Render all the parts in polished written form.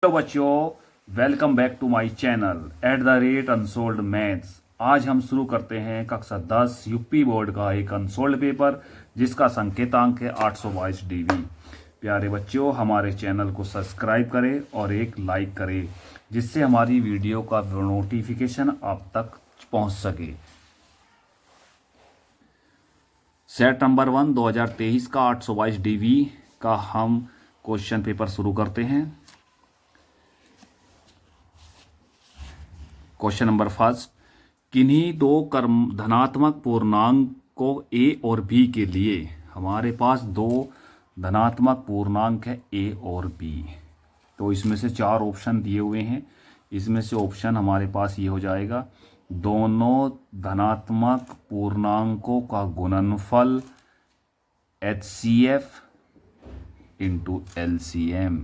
Hello बच्चों, welcome back to my channel @unsolved maths. आज हम शुरू करते हैं कक्षा 10 यूपी बोर्ड का एक अनसोल्ड पेपर जिसका संकेतांक है 822 डीवी। प्यारे बच्चों, हमारे चैनल को सब्सक्राइब करें और एक लाइक करें जिससे हमारी वीडियो का नोटिफिकेशन आप तक पहुंच सके। सेट नंबर 1 2023 का 822 डीवी का हम क्वेश्चन पेपर शुरू करते हैं। क्वेश्चन नंबर फर्स्ट, किन्हीं दो धनात्मक पूर्णांकों ए और बी के लिए हमारे पास दो धनात्मक पूर्णांक है ए और बी। तो इसमें से चार ऑप्शन दिए हुए हैं। इसमें से ऑप्शन हमारे पास ये हो जाएगा, दोनों धनात्मक पूर्णांकों का गुणनफल HCF इंटू LCM।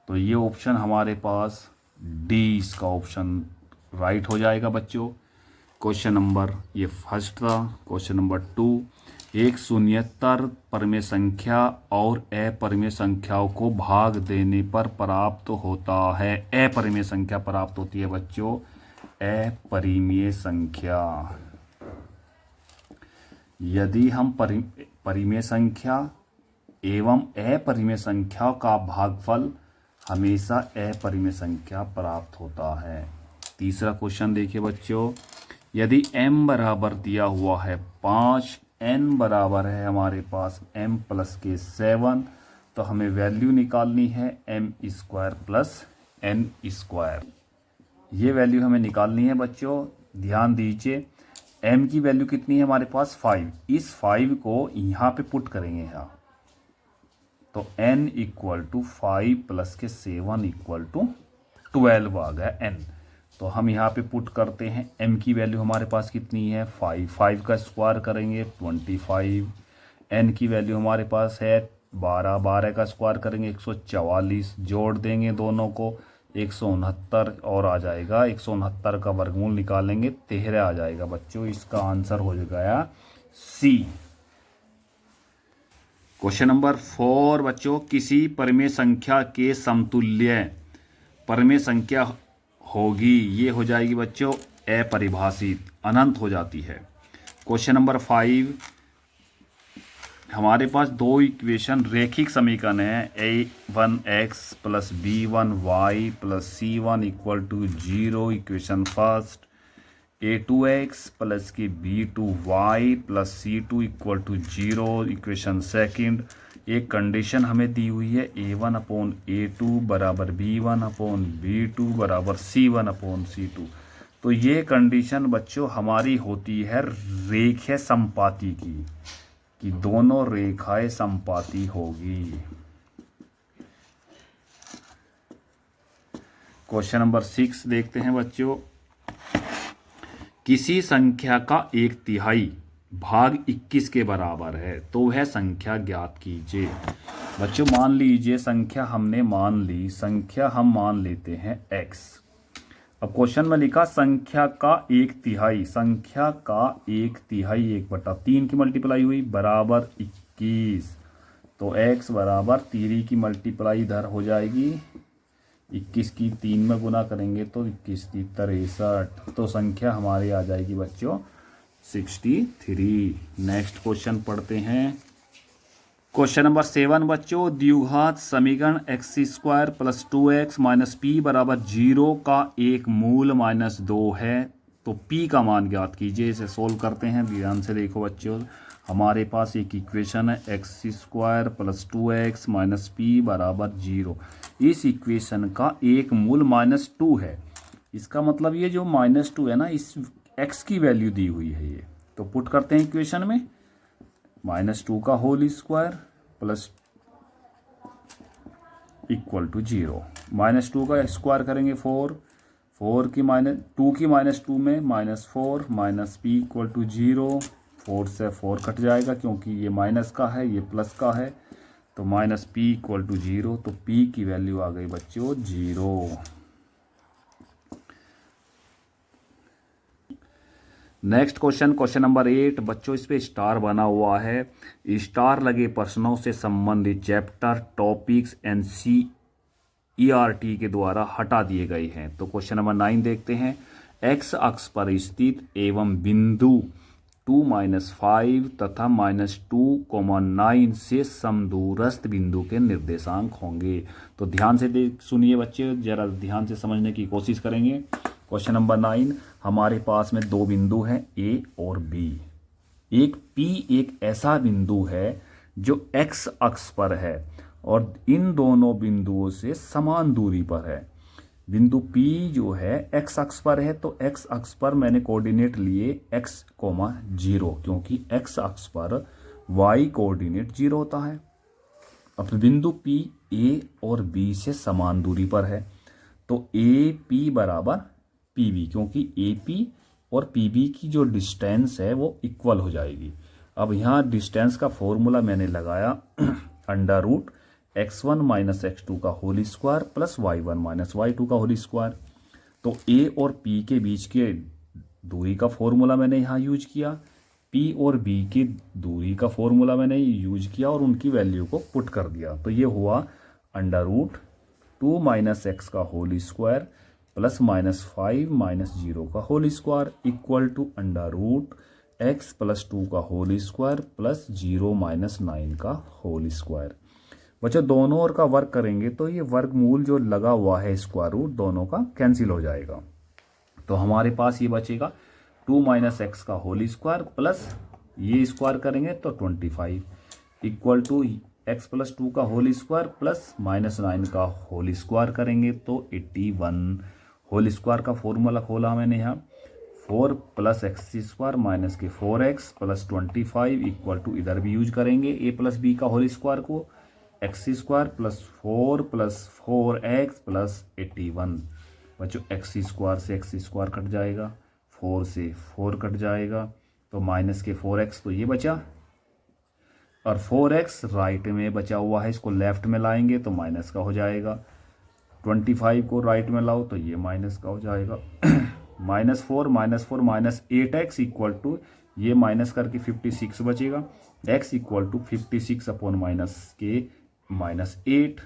तो ये ऑप्शन हमारे पास डी, इसका ऑप्शन राइट हो जाएगा बच्चों। क्वेश्चन नंबर ये फर्स्ट था। क्वेश्चन नंबर 2, एक शून्येतर परिमेय संख्या और अपरिमेय संख्याओं को भाग देने पर प्राप्त होता है। अपरिमेय संख्या प्राप्त होती है बच्चों, अपरिमेय संख्या। यदि हम परिमेय संख्या एवं अपरिमेय संख्या का भागफल हमेशा अपरिमेय संख्या प्राप्त होता है। तीसरा क्वेश्चन देखिए बच्चों, यदि m बराबर दिया हुआ है 5, n बराबर है हमारे पास m प्लस के 7, तो हमें वैल्यू निकालनी है m² प्लस n²। ये वैल्यू हमें निकालनी है बच्चों। ध्यान दीजिए, m की वैल्यू कितनी है हमारे पास 5। इस 5 को यहाँ पे पुट करेंगे यहाँ, तो n इक्वल टू 5 प्लस के 7 इक्वल टू 12 आ गया n। तो हम यहाँ पे पुट करते हैं, m की वैल्यू हमारे पास कितनी है 5, 5 का स्क्वायर करेंगे 25, n की वैल्यू हमारे पास है 12, 12 का स्क्वायर करेंगे 144, जोड़ देंगे दोनों को 169 और आ जाएगा 169 का वर्गमूल निकालेंगे 13 आ जाएगा बच्चों। इसका आंसर हो गया सी। क्वेश्चन नंबर 4 बच्चों, किसी परिमेय संख्या के समतुल्य परिमेय संख्या होगी, ये हो जाएगी बच्चों अपरिभाषित, अनंत हो जाती है। क्वेश्चन नंबर 5, हमारे पास दो इक्वेशन रेखिक समीकरण है, a1x plus b1y plus c1 equal to 0 equation first, a2x plus की b2y plus c2 equal to 0 equation second. एक कंडीशन हमें दी हुई है a1/a2 बराबर b1/b2 बराबर c1/c2। तो ये कंडीशन बच्चों हमारी होती है रेखीय समपाती की, कि दोनों रेखाएं समपाती होगी। क्वेश्चन नंबर 6 देखते हैं बच्चों, किसी संख्या का 1/3 भाग 21 के बराबर है, तो वह संख्या ज्ञात कीजिए। बच्चों मान लीजिए संख्या हमने मान ली, संख्या हम मान लेते हैं x। अब क्वेश्चन में लिखा संख्या का 1/3, संख्या का 1/3 1/3 की मल्टीप्लाई हुई बराबर 21। तो x बराबर 3 की मल्टीप्लाई इधर हो जाएगी, 21 की 3 में गुना करेंगे तो 21 की 63। तो संख्या हमारी आ जाएगी बच्चों 63। नेक्स्ट क्वेश्चन पढ़ते हैं। क्वेश्चन नंबर 7 बच्चों, द्विघात समीकरण x² plus 2x minus p बराबर 0 का एक मूल -2 है, तो p का मान ज्ञात कीजिए। इसे सोल्व करते हैं, ध्यान से देखो बच्चों। हमारे पास एक इक्वेशन है x² plus 2x minus p बराबर 0। इस इक्वेशन का एक मूल -2 है, इसका मतलब ये जो -2 है ना, इस x की वैल्यू दी हुई है ये। तो पुट करते हैं इक्वेशन में, -2 का whole square plus equal to 0। -2 का स्क्वायर करेंगे 4, 4 की -2 की -2 में -4 माइनस p इक्वल टू 0। 4 से 4 कट जाएगा क्योंकि ये माइनस का है ये प्लस का है, तो -p इक्वल टू 0। तो p की वैल्यू आ गई बच्चों 0। नेक्स्ट क्वेश्चन, क्वेश्चन नंबर 8 बच्चों, इस पे स्टार बना हुआ है। स्टार लगे प्रश्नों से संबंधित चैप्टर टॉपिक्स एंड ERT के द्वारा हटा दिए गए हैं। तो क्वेश्चन नंबर 9 देखते हैं। एक्स अक्ष पर स्थित एवं बिंदु 2-5 तथा -2,9 से समदूरस्थ बिंदु के निर्देशांक होंगे। तो ध्यान से सुनिए बच्चे, जरा ध्यान से समझने की कोशिश करेंगे। क्वेश्चन नंबर 9, हमारे पास में दो बिंदु हैं ए और बी। एक पी एक ऐसा बिंदु है जो एक्स अक्ष पर है और इन दोनों बिंदुओं से समान दूरी पर है। बिंदु P जो है x अक्ष पर है, तो x अक्ष पर मैंने कोऑर्डिनेट लिए x, 0, क्योंकि x अक्ष पर y कोऑर्डिनेट 0 होता है। अब बिंदु P A और B से समान दूरी पर है, तो AP बराबर PB, क्योंकि AP और PB की जो डिस्टेंस है वो इक्वल हो जाएगी। अब यहाँ डिस्टेंस का फॉर्मूला मैंने लगाया √x1 - x2 का whole square plus y1 - y2 का होल स्क्वायर। तो A और P के बीच के दूरी का फॉर्मूला मैंने यहाँ यूज किया, P और B की दूरी का फॉर्मूला मैंने यूज किया और उनकी वैल्यू को पुट कर दिया। तो ये हुआ √2 - x का होल स्क्वायर प्लस -5 - 0 का whole square equal to √x + 2 का होल स्क्वायर प्लस 0 - 9 का होल स्क्वायर। बच्चों दोनों ओर का वर्क करेंगे तो ये वर्गमूल जो लगा हुआ है स्क्वायर रूट दोनों का कैंसिल हो जाएगा। तो हमारे पास ये बचेगा 2 - x का होल स्क्वायर प्लस ये स्क्वायर करेंगे तो 25 इक्वल टू x + 2 का होल स्क्वायर प्लस -9 का होल स्क्वायर करेंगे तो 81। होल स्क्वायर का फॉर्मूला खोला मैंने यहाँ, 4 + x² माइनस के 4x प्लस 25 इक्वल टू, इधर भी यूज करेंगे a + b का होल स्क्वायर को, x² + 4 + 4x प्लस 81। बच्चों x² से x² कट जाएगा, 4 से 4 कट जाएगा, तो माइनस के 4x तो ये बचा और 4x राइट में बचा हुआ है, इसको लेफ्ट में लाएंगे तो माइनस का हो जाएगा। 25 को राइट में लाओ तो ये माइनस का हो जाएगा। -4 - 8x इक्वल टू, ये माइनस करके 56 बचेगा। x इक्वल टू 56 अपॉन -8,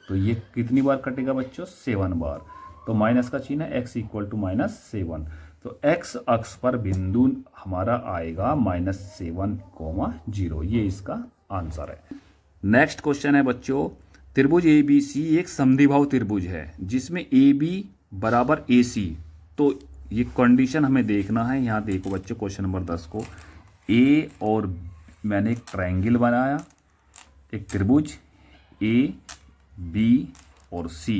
तो ये कितनी बार कटेगा बच्चों? 7 बार। तो माइनस का चिन्ह है, x इक्वल टू -7। तो x अक्ष पर बिंदु हमारा आएगा -7,0। ये इसका आंसर है। नेक्स्ट क्वेश्चन है बच्चों, त्रिभुज ABC एक समद्विबाहु त्रिभुज है जिसमें AB बराबर AC। तो ये कंडीशन हमें देखना है। यहाँ देखो बच्चों क्वेश्चन नंबर 10 को, A और मैंने एक ट्रायंगल बनाया, एक त्रिभुज A B और C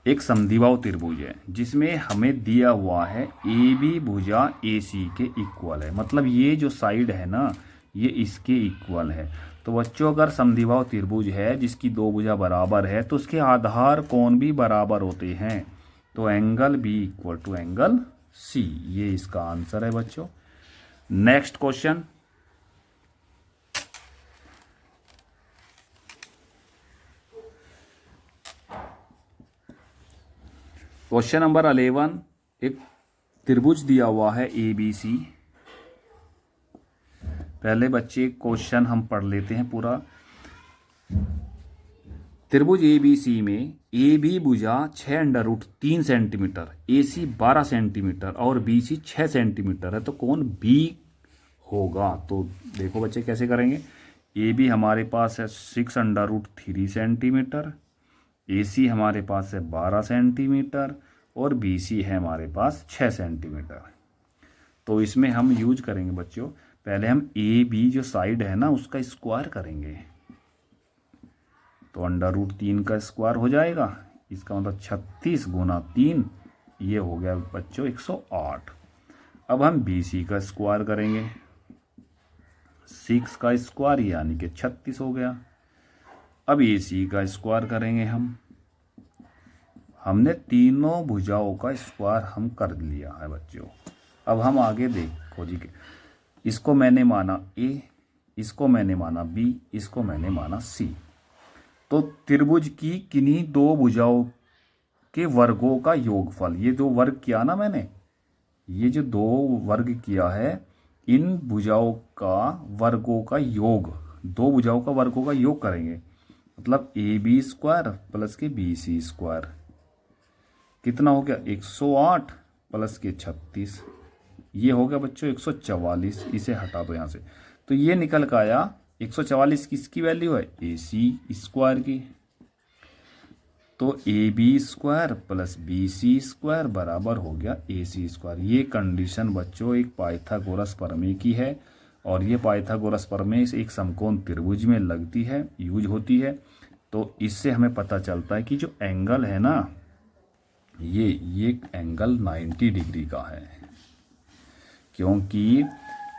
एक समद्विबाहु त्रिभुज है जिसमें हमें दिया हुआ है AB भुजा AC के इक्वल है। मतलब ये जो साइड है ना ये इसके इक्वल है। तो बच्चों अगर समद्विबाहु त्रिभुज है जिसकी दो भुजा बराबर है तो उसके आधार कोण भी बराबर होते हैं। तो angle B equal to angle C, ये इसका आंसर है बच्चों। नेक्स्ट क्वेश्चन, क्वेश्चन नंबर 11, एक त्रिभुज दिया हुआ है ABC। पहले बच्चे क्वेश्चन हम पढ़ लेते हैं पूरा। त्रिभुज ABC में AB भुजा 6√3 सेंटीमीटर, AC 12 सेंटीमीटर और BC 6 सेंटीमीटर है, तो कोण B होगा। तो देखो बच्चे कैसे करेंगे। AB हमारे पास है 6√3 सेंटीमीटर, AC हमारे पास है 12 सेंटीमीटर और BC है हमारे पास 6 सेंटीमीटर। तो इसमें हम यूज करेंगे बच्चों, पहले हम AB जो साइड है ना उसका स्क्वायर करेंगे, तो √3 का स्क्वायर हो जाएगा, इसका मतलब 36 गुना 3, ये हो गया बच्चों 108। अब हम BC का स्क्वायर करेंगे, 6 का स्क्वायर यानी कि 36 हो गया। अब AC का स्क्वायर करेंगे हमने तीनों भुजाओं का स्क्वायर हम कर लिया है बच्चों। अब हम आगे देखो जी, इसको मैंने माना A, इसको मैंने माना B, इसको मैंने माना C। तो त्रिभुज की किन्हीं दो भुजाओं के वर्गों का योगफल, ये दो वर्ग किया ना मैंने, ये जो दो वर्ग किया है इन भुजाओं का वर्गों का योग, दो भुजाओं का वर्गों का योग करेंगे मतलब ए बी स्क्वायर प्लस के बी सी स्क्वायर कितना हो गया 108 प्लस के 36, ये हो गया बच्चों 144। इसे हटा दो यहाँ से, तो ये निकल कर आया 144 किसकी वैल्यू है ए सी स्क्वायर की। तो A B square plus B C square बराबर हो गया ए सी स्क्वायर। ये कंडीशन बच्चों एक पाइथागोरस प्रमेय की है और ये पाइथागोरस प्रमेय एक समकोण त्रिभुज में लगती है, यूज होती है। तो इससे हमें पता चलता है कि जो एंगल है ना ये एंगल 90 डिग्री का है, क्योंकि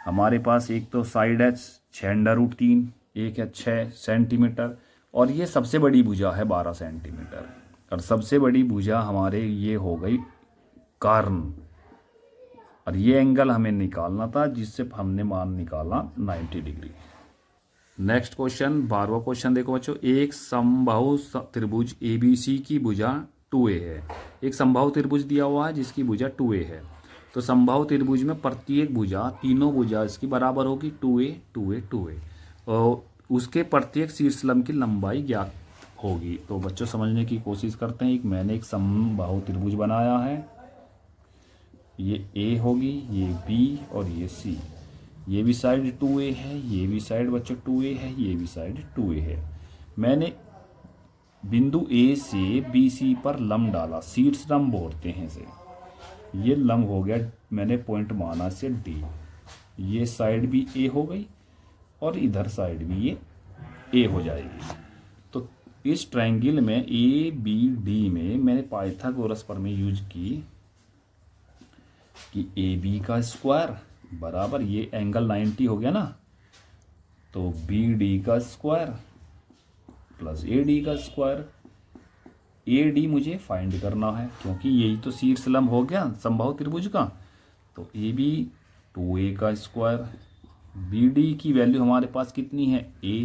हमारे पास एक तो साइड है 6√3, एक है 6 सेंटीमीटर और ये सबसे बड़ी भुजा है 12 सेंटीमीटर। और सबसे बड़ी भुजा हमारे ये हो गई कर्ण, और ये एंगल हमें निकालना था जिससे हमने मान निकाला 90 डिग्री। नेक्स्ट क्वेश्चन 12वां क्वेश्चन देखो बच्चों, एक समबाहु त्रिभुज ABC की भुजा 2a है। एक समबाहु त्रिभुज दिया हुआ है जिसकी भुजा 2a है। तो समबाहु त्रिभुज में प्रत्येक भुजा, तीनों भुजा इसकी बराबर होगी 2a 2a 2a, और उसके प्रत्येक शीर्षलंब की लंबाई ज्ञात होगी। तो बच्चों समझने की कोशिश करते हैं। मैंने एक समबाहु त्रिभुज बनाया है, ये A होगी, ये B और ये C। ये भी साइड 2a है, ये भी साइड बच्चों 2a है, ये भी साइड 2a है। मैंने बिंदु A से BC पर लंब डाला, शीर्ष लंब बोलते हैं इसे। ये लंब हो गया, मैंने पॉइंट माना से D। ये साइड भी A हो गई और इधर साइड भी ये A हो जाएगी। तो इस ट्रायंगल में ABD में मैंने पाइथागोरस प्रमेय यूज की कि AB का स्क्वायर बराबर, ये एंगल 90 हो गया ना, तो BD का स्क्वायर प्लस AD का स्क्वायर। AD मुझे फाइंड करना है क्योंकि यही तो शीर्ष लंब हो गया समबाहु त्रिभुज का। तो AB 2a का स्क्वायर, BD की वैल्यू हमारे पास कितनी है A,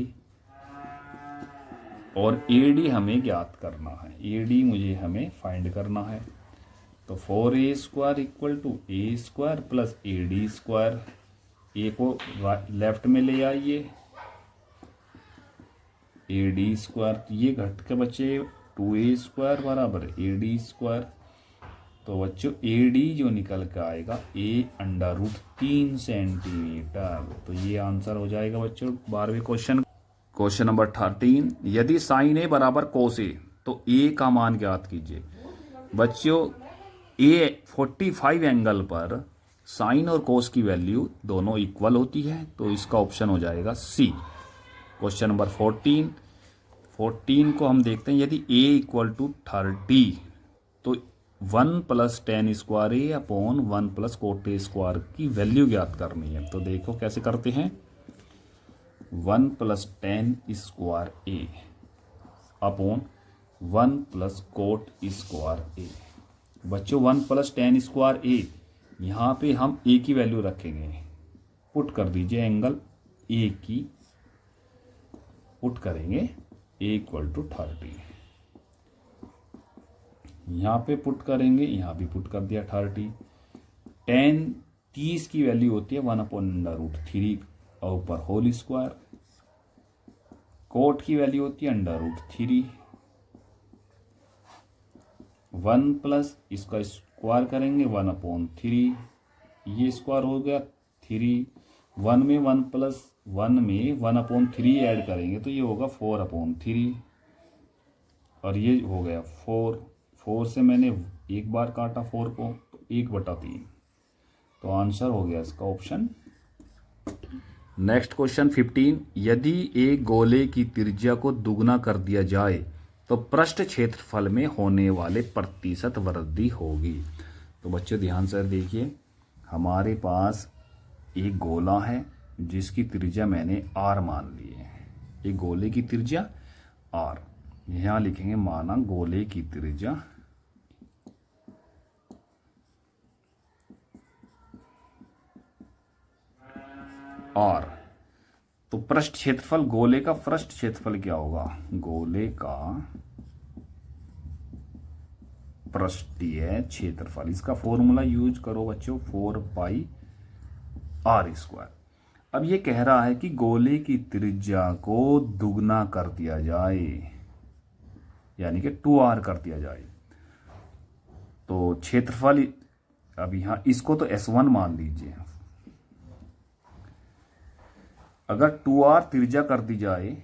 और AD हमें ज्ञात करना है, AD मुझे हमें फाइंड करना है। तो 4a square equal to a square plus AD square. A को लेफ्ट में ले आइए, AD स्क्वायर, ये घट के बच्चे 2a स्क्वायर बराबर AD स्क्वायर। तो बच्चों AD जो निकल के आएगा A√3 सेंटीमीटर। तो ये आंसर हो जाएगा बच्चों 12वें क्वेश्चन। क्वेश्चन नंबर 13, यदि साइन A बराबर कोस A तो A का मान ज्ञात कीजिए। बच्चों A 45 एंगल पर साइन और कोस की वैल्यू दोनों इक्वल होती है, तो इसका ऑप्शन हो जाएगा C। क्वेश्चन नंबर 14 को हम देखते हैं, यदि A इक्वल टू 30 तो 1 plus ten square A upon 1 plus coat A square की वैल्यू ज्ञात करनी है। तो देखो कैसे करते हैं, 1 plus ten square A upon 1 plus coat square A। बच्चों 1 प्लस टेन स्क्वायर A, यहाँ पे हम A की वैल्यू रखेंगे, पुट कर दीजिए एंगल A की, पुट करेंगे A इक्वल टू 30, यहाँ पे पुट करेंगे, यहाँ भी पुट कर दिया 30। टेन 30 की वैल्यू होती है 1/√3 और ऊपर होल स्क्वायर। कोट की वैल्यू होती है √3। 1 प्लस इसका स्क्वायर करेंगे 1/3, ये स्क्वायर हो गया 3। 1 में 1 प्लस 1 में 1/3 ऐड करेंगे तो ये होगा 4/3, और ये हो गया 4 से मैंने एक बार काटा 4 को, तो 1/3। तो आंसर हो गया इसका ऑप्शन। नेक्स्ट क्वेश्चन 15, यदि एक गोले की त्रिज्या को दुगना कर दिया जाए तो पृष्ठ क्षेत्रफल में होने वाले प्रतिशत वृद्धि होगी। तो बच्चों ध्यान से देखिए, हमारे पास एक गोला है जिसकी त्रिज्या मैंने r मान ली है। एक गोले की त्रिज्या r, यहाँ लिखेंगे माना गोले की त्रिज्या r। तो पृष्ठ क्षेत्रफल, गोले का पृष्ठ क्षेत्रफल क्या होगा, गोले का पृष्ठीय क्षेत्रफल, इसका फॉर्मूला यूज करो बच्चों 4 पाई r स्क्वायर। अब ये कह रहा है कि गोले की त्रिज्या को दुगना कर दिया जाए, यानी कि 2r कर दिया जाए। तो क्षेत्रफल, अब यहां इसको तो S1 मान लीजिए। अगर 2r त्रिज्या कर दी जाए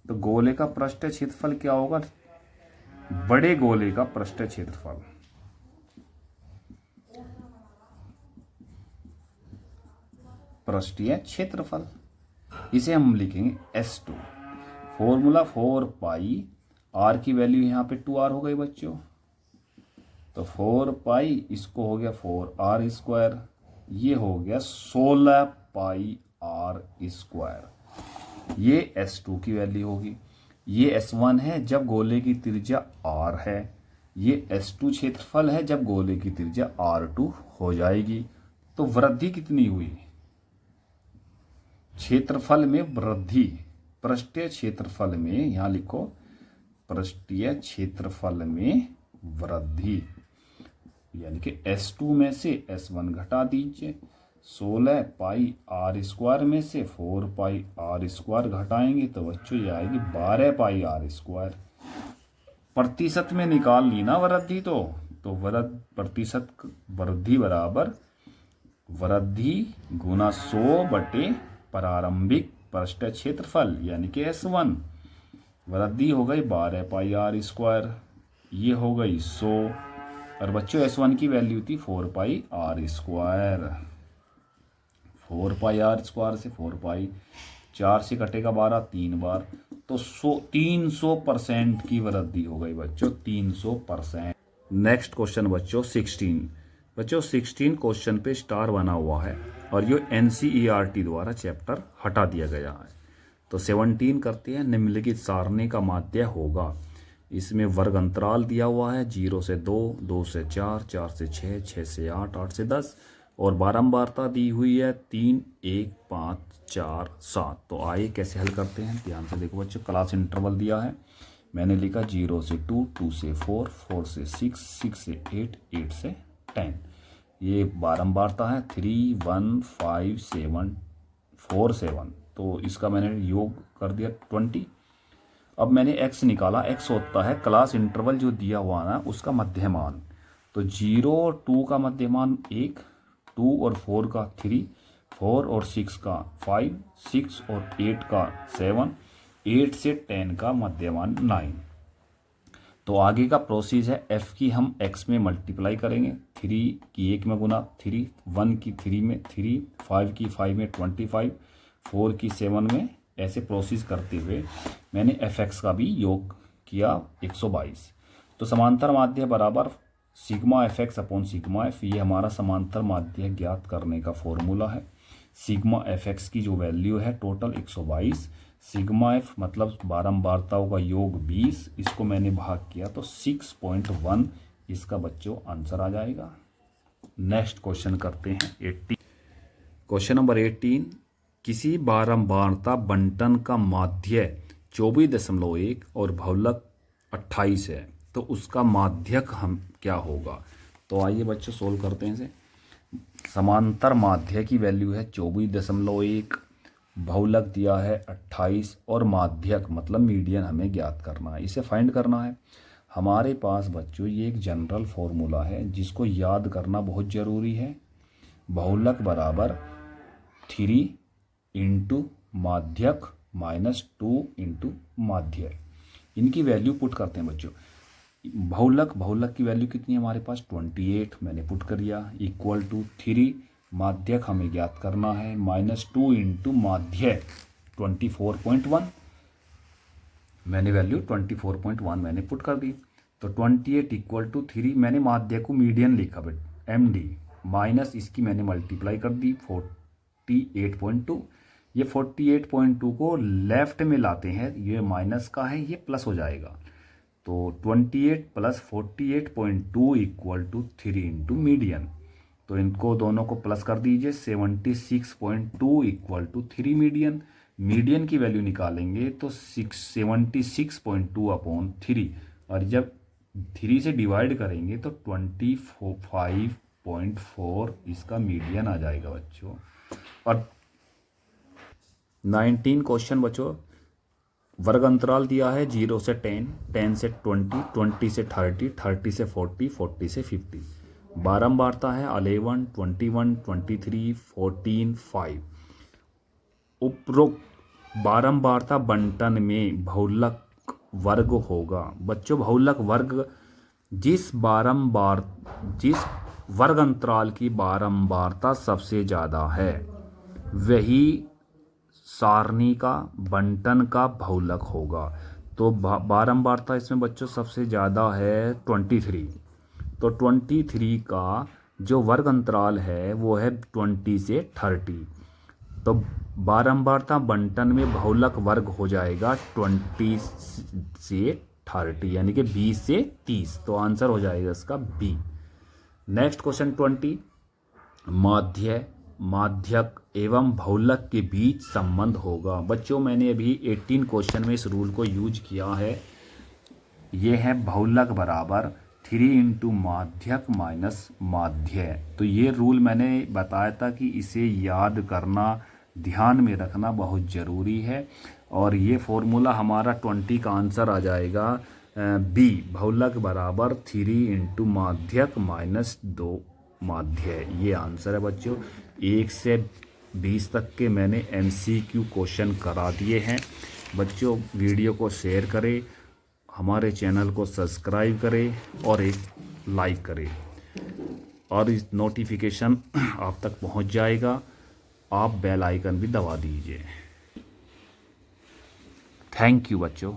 तो गोले का पृष्ठीय क्षेत्रफल क्या होगा? बड़े गोले का पृष्ठीय क्षेत्रफल, पृष्ठीय क्षेत्रफल, इसे हम लिखेंगे S2। फॉर्मूला 4 पाई, r की वैल्यू यहां पे 2r हो गई बच्चों, तो 4 पाई, इसको हो गया 4r स्क्वायर, ये हो गया 16 पाई r स्क्वायर। ये S2 की वैल्यू होगी। ये S1 है जब गोले की त्रिज्या r है, ये S2 क्षेत्रफल है जब गोले की त्रिज्या R2 हो जाएगी। तो वृद्धि कितनी हुई? क्षेत्रफल में वृद्धि, पृष्ठीय क्षेत्रफल में, यहां लिखो पृष्ठीय क्षेत्रफल में वृद्धि, यानी कि S2 में से S1 घटा दीजिए। 16 पाई r स्क्वायर में से 4 पाई r स्क्वायर घटाएंगे तो बच्चों ये आएगी 12 पाई r स्क्वायर। प्रतिशत में निकाल ली ना वृद्धि, तो प्रतिशत वृद्धि बराबर वृद्धि गुना 100 बटे प्रारंभिक पृष्ठीय क्षेत्रफल, यानी कि S1। वृद्धि हो गई 12 पाई r स्क्वायर, ये हो गई 100, और बच्चों S1 की वैल्यू थी 4 पाई r स्क्वायर। 4 पाई r स्क्वायर से 4 पाई, 4 से कटेगा 12 3 बार, तो 300% की वृद्धि हो गई बच्चों, 300%। नेक्स्ट क्वेश्चन बच्चों 16। बच्चों 16 क्वेश्चन पे स्टार बना हुआ है और ये NCERT द्वारा चैप्टर हटा दिया गया है। तो 17 करते हैं। निम्नलिखित सारणी का माध्य होगा। इसमें वर्ग अंतराल दिया हुआ है 0 से 2, 2 से 4, 4 से 6, 6 से 8, 8 से 10, और बारंबारता दी हुई है 3, 1, 5, 4, 7। तो आइए कैसे हल करते हैं, ध्यान से देखो बच्चों। क्लास इंटरवल दिया है, मैंने लिखा 0 से 2, 2 से 4, 4 से 6, 6 से 8, 8 से 10। ये बारंबारता है 3, 1, 5, 7, 4, 7, तो इसका मैंने योग कर दिया 20। अब मैंने x निकाला। x होता है क्लास इंटरवल जो दिया हुआ ना उसका मध्यमान। तो 0 और 2 का मध्यमान 1, 2 और 4 का 3, 4 और 6 का 5, 6 और 8 का 7, 8 से 10 का मध्यमान 9। तो आगे का प्रोसेस है, f की हम x में मल्टीप्लाई करेंगे, 3 की 1 में गुना 3, 1 की 3 में 3, 5 की 5 में 25, 4 की 7 में, ऐसे प्रोसेस करते हुए मैंने fx का भी योग किया 122। तो समांतर माध्य बराबर sigma fx upon sigma f, ये हमारा समांतर माध्य ज्ञात करने का फॉर्मूला है। सिग्मा fx की जो वैल्यू है टोटल 122, सिग्मा f मतलब बारंबारताओं का योग 20, इसको मैंने भाग किया तो 6.1 इसका बच्चों आंसर आ जाएगा। नेक्स्ट क्वेश्चन करते हैं 18। क्वेश्चन नंबर 18, किसी बारंबारता बंटन का माध्य 24.1 और बहुलक 28 है, तो उसका माध्यक हम क्या होगा। तो आइए बच्चों सोल्व करते हैं इसे। समांतर माध्य की वैल्यू है 24.1, बहुलक दिया है 28, और माध्यक मतलब मीडियन हमें ज्ञात करना है, इसे फाइंड करना है। हमारे पास बच्चों ये एक जनरल फॉर्मूला है जिसको याद करना बहुत ज़रूरी है। बहुलक बराबर 3 इंटू माध्यक माइनस 2 इंटू माध्य। इनकी वैल्यू पुट करते हैं बच्चों। बहुलक की वैल्यू कितनी है हमारे पास 28, मैंने पुट कर दिया, इक्वल टू 3, माध्यक हमें ज्ञात करना है माइनस 2 इंटू माध्य 24.1, मैंने वैल्यू 24.1 मैंने पुट कर दी। तो 28 इक्वल टू 3, मैंने माध्य को मीडियन लिखा बट MD, माइनस इसकी मैंने मल्टीप्लाई कर दी 48.2। ये 48.2 को लेफ्ट में लाते हैं, ये माइनस का है, ये प्लस हो जाएगा। तो 28 plus 48.2 equal to 3 into median. तो इनको दोनों को प्लस कर दीजिए, 76.2 इक्वल टू 3 मीडियन। मीडियन की वैल्यू निकालेंगे तो 76.2 अपॉन 3, और जब 3 से डिवाइड करेंगे तो 25.4 इसका मीडियन आ जाएगा बच्चों। और 19 क्वेश्चन बच्चों, वर्ग अंतराल दिया है 0 से 10, 10 से 20, 20 से 30, 30 से 40, 40 से 50। बारंबारता है 11, 21, 23, 14, 5। उपरोक्त बारंबारता बंटन में बहुलक वर्ग होगा। बच्चों बहुलक वर्ग जिस वर्ग अंतराल की बारंबारता सबसे ज़्यादा है वही सारणी का बंटन का बहुलक होगा। तो बारंबारता इसमें बच्चों सबसे ज़्यादा है 23। तो 23 का जो वर्ग अंतराल है वो है 20 से 30। तो बारंबारता बंटन में बहुलक वर्ग हो जाएगा 20 से 30 यानी कि 20 से 30। तो आंसर हो जाएगा इसका बी। नेक्स्ट क्वेश्चन 20, माध्य, माध्यक एवं बहुलक के बीच संबंध होगा। बच्चों मैंने अभी 18 क्वेश्चन में इस रूल को यूज किया है। ये है बहुलक बराबर 3 इंटू माध्यक माइनस माध्य। तो ये रूल मैंने बताया था कि इसे याद करना, ध्यान में रखना बहुत ज़रूरी है। और ये फॉर्मूला हमारा 20 का आंसर आ जाएगा बी, बहुलक बराबर 3 इंटू माध्यक माइनस 2 माध्य। ये आंसर है बच्चों। 1 से 20 तक के मैंने MCQ क्वेश्चन करा दिए हैं। बच्चों वीडियो को शेयर करें, हमारे चैनल को सब्सक्राइब करें और एक लाइक करें, और इस नोटिफिकेशन आप तक पहुंच जाएगा। आप बेल आइकन भी दबा दीजिए। थैंक यू बच्चों।